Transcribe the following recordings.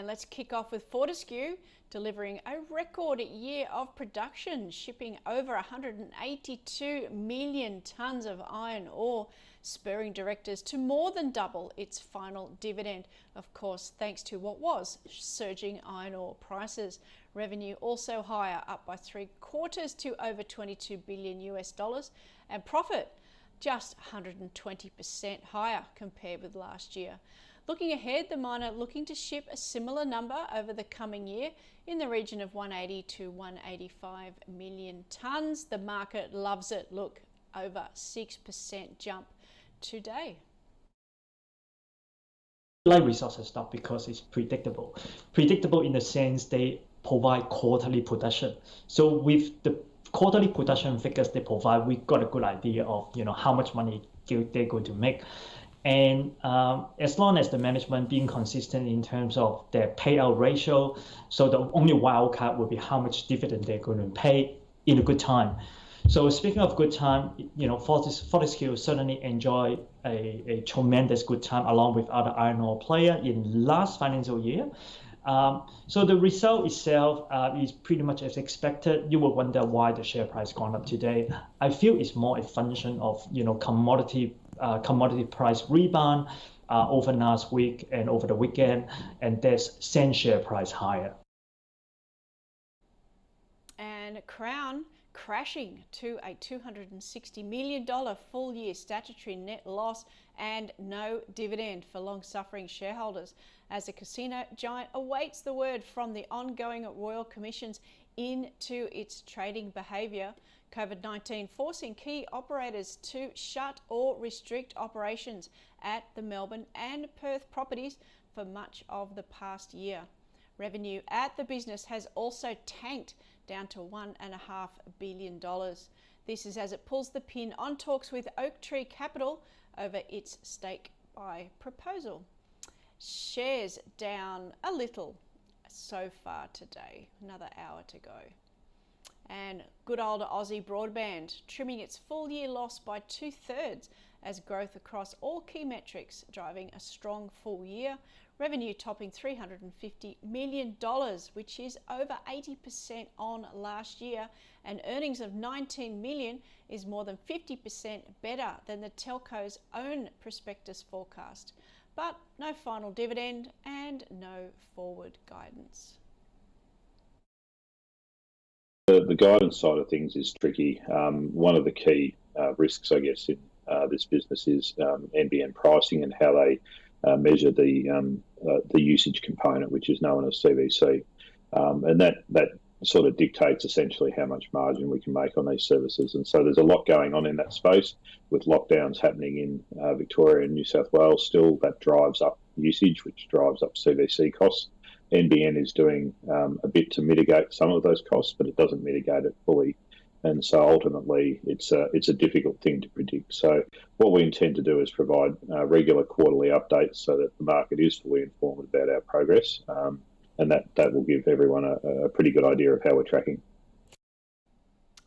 And let's kick off with Fortescue delivering a record year of production, shipping over 182 million tonnes of iron ore, spurring directors to more than double its final dividend, of course, thanks to what was surging iron ore prices. Revenue also higher, up by 3/4 to over $22 billion US, and profit just 120% higher compared with last year. Looking ahead, the miner looking to ship a similar number over the coming year in the region of 180 to 185 million tonnes. The market loves it. Look, over 6% jump today. Like resources stock because it's predictable. Predictable in the sense they provide quarterly production. So with the quarterly production figures they provide, we got a good idea of how much money they're going to make. And as long as the management being consistent in terms of their payout ratio, so the only wild card will be how much dividend they're going to pay in a good time. So speaking of good time, Fortescue certainly enjoy a tremendous good time along with other iron ore player in last financial year. So the result itself is pretty much as expected. You will wonder why the share price gone up today. I feel it's more a function of commodity price rebound over last week and over the weekend, and that's sent share price higher. And Crown crashing to a $260 million full-year statutory net loss and no dividend for long-suffering shareholders as the casino giant awaits the word from the ongoing Royal Commissions into its trading behaviour. COVID-19 forcing key operators to shut or restrict operations at the Melbourne and Perth properties for much of the past year. Revenue at the business has also tanked down to $1.5 billion. This is as it pulls the pin on talks with Oaktree Capital over its stake buy proposal. Shares down a little so far today, another hour to go. And good old Aussie Broadband trimming its full year loss by 2/3 as growth across all key metrics driving a strong full year. Revenue topping $350 million, which is over 80% on last year, and earnings of $19 million is more than 50% better than the telco's own prospectus forecast. But no final dividend and no forward guidance. The guidance side of things is tricky. One of the key risks, I guess, in this business is NBN pricing and how they measure the usage component, which is known as CVC, and that sort of dictates essentially how much margin we can make on these services. And so there's a lot going on in that space with lockdowns happening in Victoria and New South Wales. Still, that drives up usage, which drives up CVC costs. NBN is doing a bit to mitigate some of those costs, but it doesn't mitigate it fully. And so ultimately, it's a difficult thing to predict. So what we intend to do is provide regular quarterly updates so that the market is fully informed about our progress, and that will give everyone a pretty good idea of how we're tracking.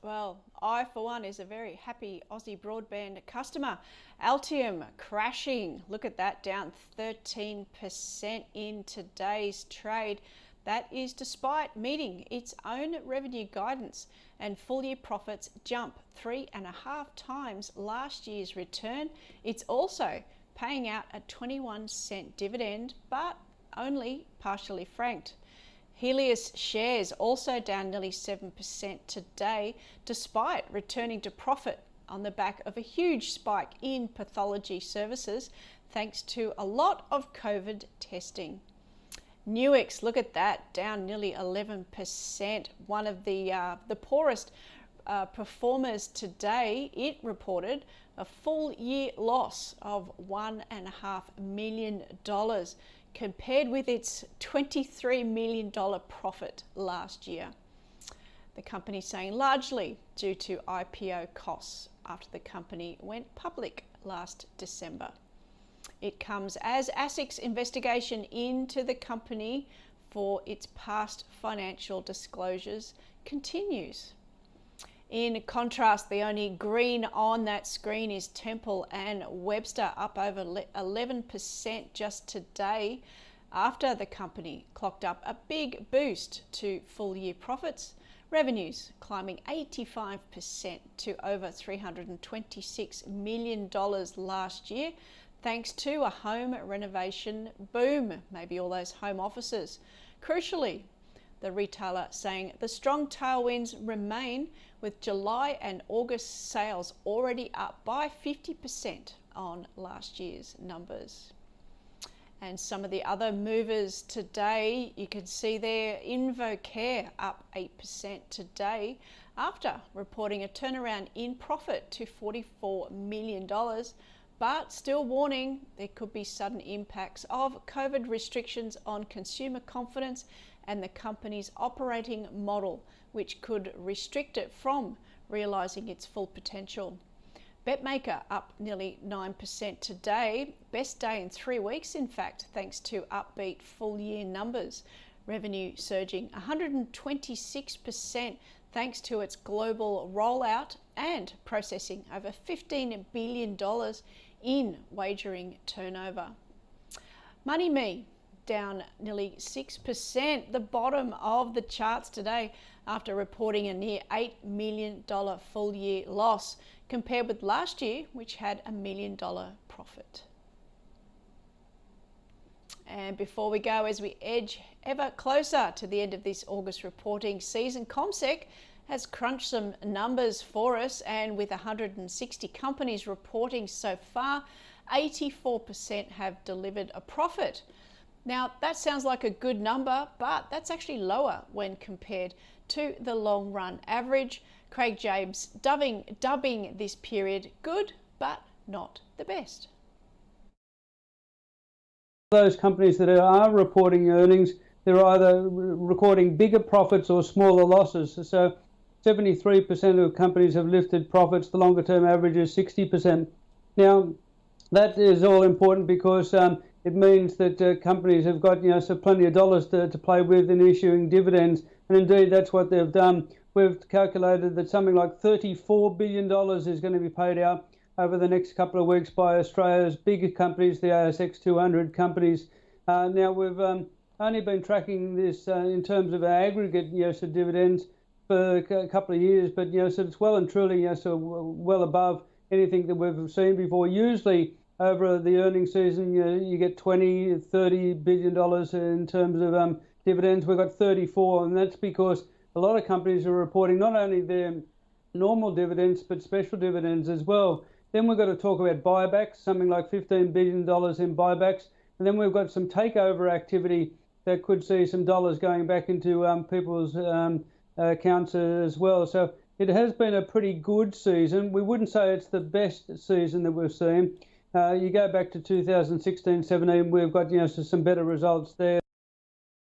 Well, I, for one, is a very happy Aussie Broadband customer. Altium crashing. Look at that, down 13% in today's trade. That is despite meeting its own revenue guidance, and full year profits jump 3.5 times last year's return. It's also paying out a 21-cent dividend, but only partially franked. Helios shares also down nearly 7% today, despite returning to profit on the back of a huge spike in pathology services, thanks to a lot of COVID testing. Nuix, look at that, down nearly 11%. One of the poorest performers today. It reported a full year loss of $1.5 million compared with its $23 million profit last year. The company saying largely due to IPO costs after the company went public last December. It comes as ASIC's investigation into the company for its past financial disclosures continues. In contrast, the only green on that screen is Temple and Webster, up over 11% just today. after the company clocked up a big boost to full-year profits, revenues climbing 85% to over $326 million last year, thanks to a home renovation boom, maybe all those home offices. Crucially, the retailer saying the strong tailwinds remain, with July and August sales already up by 50% on last year's numbers. And some of the other movers today, you can see there, InvoCare up 8% today after reporting a turnaround in profit to $44 million, but still warning there could be sudden impacts of COVID restrictions on consumer confidence and the company's operating model, which could restrict it from realising its full potential. BetMaker up nearly 9% today, best day in 3 weeks in fact, thanks to upbeat full year numbers. Revenue surging 126% thanks to its global rollout and processing over $15 billion in wagering turnover. MoneyMe down nearly 6%, the bottom of the charts today after reporting a near $8 million full year loss, compared with last year, which had $1 million profit. And before we go, as we edge ever closer to the end of this August reporting season, CommSec has crunched some numbers for us, and with 160 companies reporting so far, 84% have delivered a profit. Now, that sounds like a good number, but that's actually lower when compared to the long run average. Craig James dubbing this period good, but not the best. Those companies that are reporting earnings, they're either recording bigger profits or smaller losses. So 73% of companies have lifted profits. The longer term average is 60%. Now, that is all important because it means that companies have got so plenty of dollars to play with in issuing dividends, and indeed that's what they've done. We've calculated that something like $34 billion is going to be paid out over the next couple of weeks by Australia's bigger companies, the ASX 200 companies. Now we've only been tracking this in terms of our aggregate dividends for a couple of years, but so it's well and truly so well above anything that we've seen before. Usually over the earnings season, you get $20-30 billion in terms of dividends. We've got 34, and that's because a lot of companies are reporting not only their normal dividends, but special dividends as well. Then we've got to talk about buybacks, something like $15 billion in buybacks. And then we've got some takeover activity that could see some dollars going back into people's accounts as well. So it has been a pretty good season. We wouldn't say it's the best season that we've seen. You go back to 2016-17, we've got some better results there.